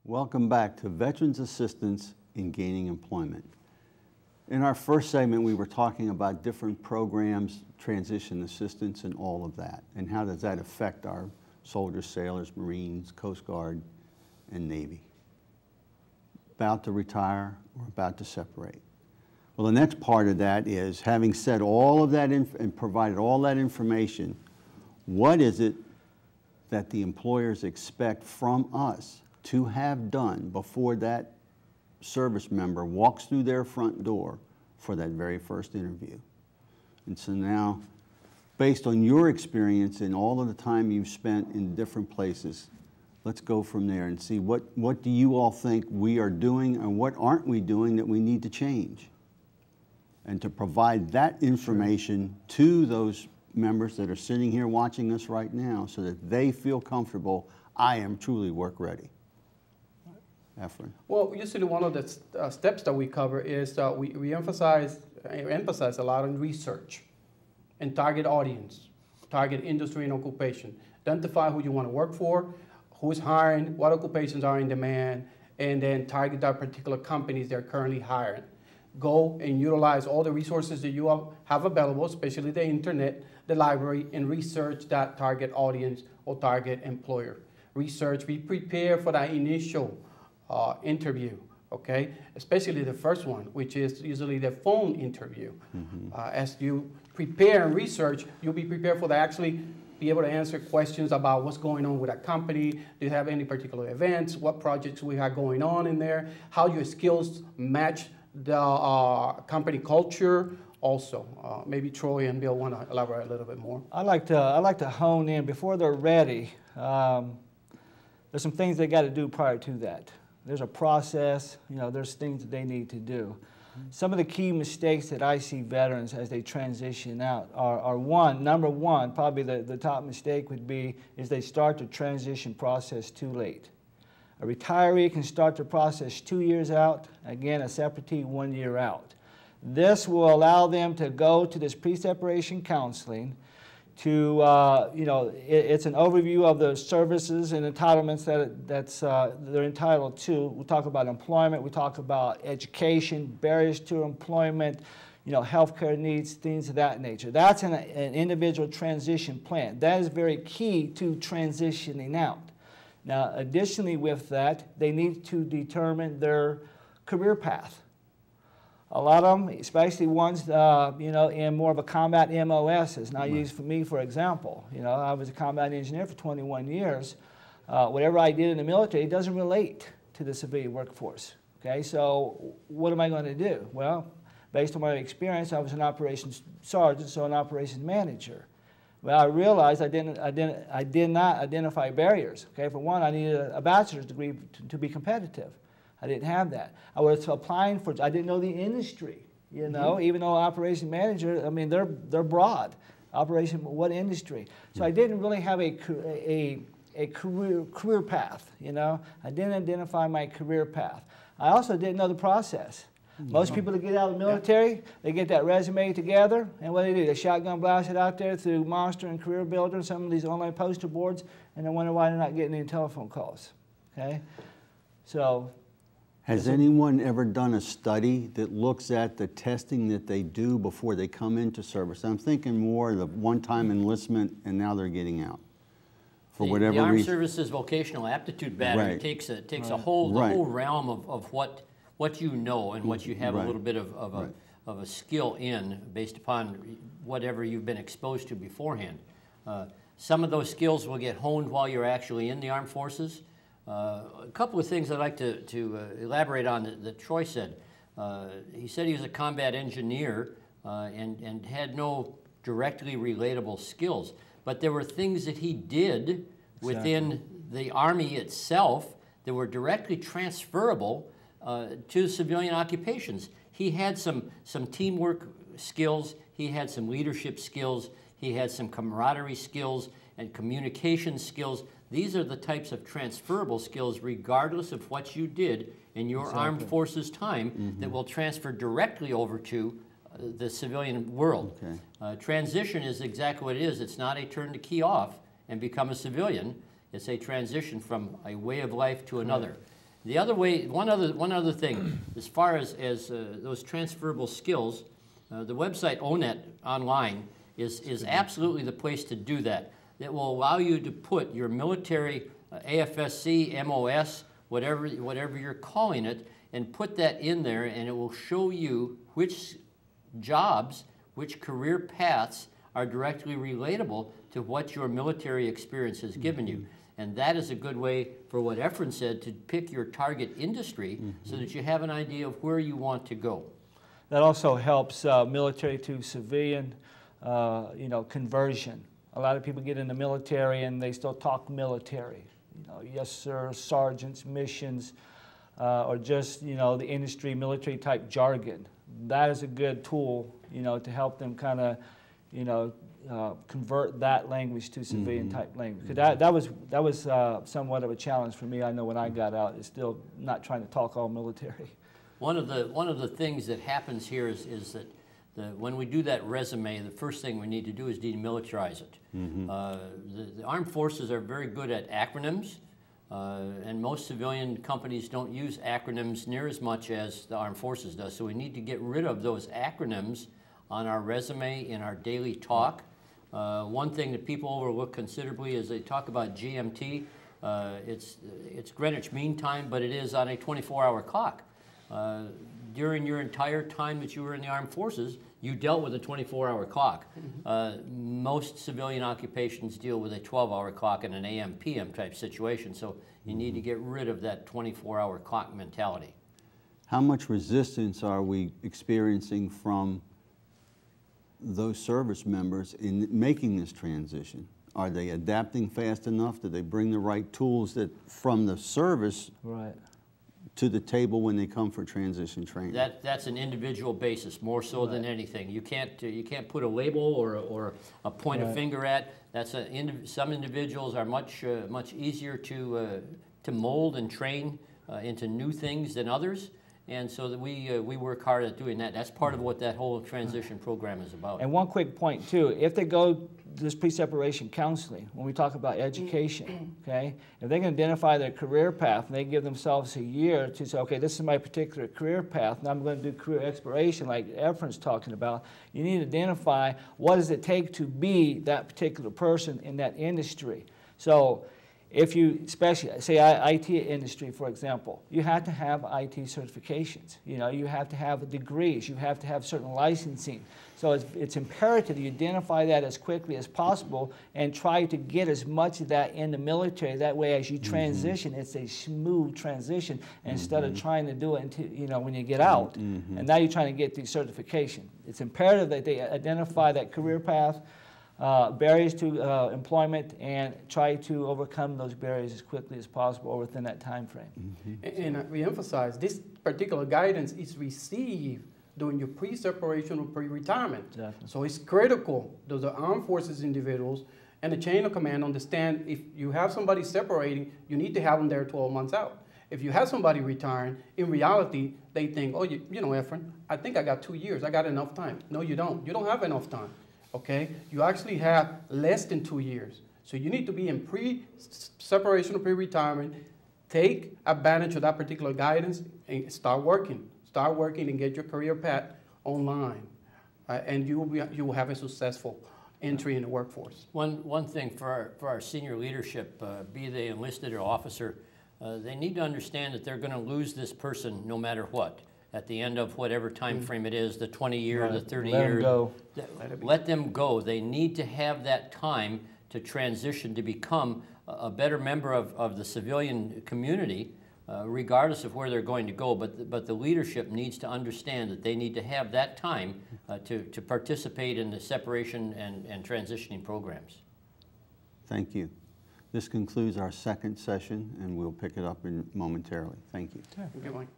Welcome back to Veterans Assistance in Gaining Employment. In our first segment, we were talking about different programs, transition assistance, and all of that, and how does that affect our soldiers, sailors, Marines, Coast Guard, and Navy. About to retire or about to separate. Well, the next part of that is, having said all of that and provided all that information, what is it that the employers expect from us to have done before that service member walks through their front door for that very first interview? And so now, based on your experience and all of the time you've spent in different places, let's go from there and see what do you all think we are doing and what aren't we doing that we need to change? And to provide that information to those members that are sitting here watching us right now so that they feel comfortable, I am truly work ready. Efren. Well, usually one of the steps that we cover is we emphasize a lot on research and target audience, target industry and occupation. Identify who you want to work for, who's hiring, what occupations are in demand, and then target that particular companies they're currently hiring. Go and utilize all the resources that you have available, especially the internet, the library, and research that target audience or target employer. Research, be prepared for that initial interview, okay? Especially the first one, which is usually the phone interview. As you prepare and research, you'll be prepared for that, actually be able to answer questions about what's going on with a company, do you have any particular events, what projects we have going on in there, how your skills match the company culture. Also, maybe Troy and Bill want to elaborate a little bit more. I like to hone in before they're ready. There's some things they got to do prior to that. There's a process. There's things that they need to do. Some of the key mistakes that I see veterans as they transition out are number one, probably the top mistake would be is they start the transition process too late. A retiree can start the process 2 years out. Again, a separatee 1 year out. This will allow them to go to this pre-separation counseling to, it's an overview of the services and entitlements that they're entitled to. We talk about employment, we talk about education, barriers to employment, healthcare needs, things of that nature. That's an individual transition plan. That is very key to transitioning out. Now, additionally with that, they need to determine their career path. A lot of them, especially ones, in more of a combat MOS, as not used for me, for example. I was a combat engineer for 21 years. Whatever I did in the military doesn't relate to the civilian workforce. Okay, so what am I going to do? Well, based on my experience, I was an operations sergeant, so an operations manager. Well, I realized I did not identify barriers. Okay, for one, I needed a bachelor's degree to be competitive. I didn't have that. I was applying for, I didn't know the industry, even though operation manager, I mean, they're broad. Operation, what industry? So I didn't really have a career path, I didn't identify my career path. I also didn't know the process. Most people that get out of the military, they get that resume together, and what do? They shotgun blast it out there through Monster and Career Builder and some of these online poster boards, and then wonder why they're not getting any telephone calls, okay? So. Has anyone ever done a study that looks at the testing that they do before they come into service? I'm thinking more of the one-time enlistment and now they're getting out. For whatever the Armed reason. Services Vocational Aptitude Battery takes a whole realm of what you know and what you have a little bit of a skill in based upon whatever you've been exposed to beforehand. Some of those skills will get honed while you're actually in the armed forces. A couple of things I'd like to elaborate on that Troy said. He said he was a combat engineer and had no directly relatable skills, but there were things that he did within the Army itself that were directly transferable to civilian occupations. He had some teamwork skills, he had some leadership skills, he had some camaraderie skills and communication skills. These are the types of transferable skills, regardless of what you did in your armed forces time, that will transfer directly over to the civilian world. Transition is exactly what it is. It's not a turn to key off and become a civilian. It's a transition from a way of life to another. The other way, one other thing, as far as those transferable skills, the website ONET online is absolutely the place to do that. That will allow you to put your military AFSC, MOS, whatever you're calling it, and put that in there, and it will show you which jobs, which career paths are directly relatable to what your military experience has given you. And that is a good way, for what Efren said, to pick your target industry so that you have an idea of where you want to go. That also helps military to civilian, conversion. A lot of people get in the military and they still talk military. Yes, sir, sergeants, missions, or just, the industry, military type jargon. That is a good tool, to help them kind of, convert that language to civilian type language. Because that was somewhat of a challenge for me. I know when I got out, it's still not trying to talk all military. One of the things that happens here is that when we do that resume, the first thing we need to do is demilitarize it. The armed forces are very good at acronyms, and most civilian companies don't use acronyms near as much as the armed forces does. So we need to get rid of those acronyms on our resume, in our daily talk. One thing that people overlook considerably is they talk about GMT. It's Greenwich Mean Time, but it is on a 24-hour clock. During your entire time that you were in the armed forces, you dealt with a 24-hour clock. Most civilian occupations deal with a 12-hour clock and an AM/PM type situation, so you need to get rid of that 24-hour clock mentality. How much resistance are we experiencing from those service members in making this transition? Are they adapting fast enough? Do they bring the right tools that from the service to the table when they come for transition training? That's an individual basis, more so than anything. You can't put a label or a point a finger at. That's some individuals are much easier to mold and train into new things than others. And so that we work hard at doing that. That's part of what that whole transition program is about. And one quick point too, if they go this pre-separation counseling, when we talk about education, okay, if they can identify their career path and they give themselves a year to say, okay, this is my particular career path, and I'm going to do career exploration like Efren's talking about, you need to identify what does it take to be that particular person in that industry. So if you, especially, say IT industry, for example, you have to have IT certifications. You have to have degrees. You have to have certain licensing. So it's imperative you identify that as quickly as possible and try to get as much of that in the military. That way, as you transition, it's a smooth transition instead of trying to do it until, when you get out. And now you're trying to get the certification. It's imperative that they identify that career path, barriers to employment, and try to overcome those barriers as quickly as possible or within that time frame. And we emphasize this particular guidance is received during your pre-separation or pre-retirement. So it's critical that the armed forces individuals and the chain of command understand if you have somebody separating, you need to have them there 12 months out. If you have somebody retiring, in reality, they think, oh, you know, Efren, I think I got 2 years. I got enough time. No, you don't. You don't have enough time. Okay? You actually have less than 2 years. So you need to be in pre-separation or pre-retirement, take advantage of that particular guidance, and start working. Start working and get your career path online. And you will have a successful entry in the workforce. One thing for our senior leadership, be they enlisted or officer, they need to understand that they're going to lose this person no matter what. At the end of whatever time frame it is, the 20-year, the 30-year. Let them go. They need to have that time to transition to become a better member of the civilian community, regardless of where they're going to go. But the leadership needs to understand that they need to have that time to participate in the separation and transitioning programs. Thank you. This concludes our second session, and we'll pick it up momentarily. Thank you. Okay, Mike.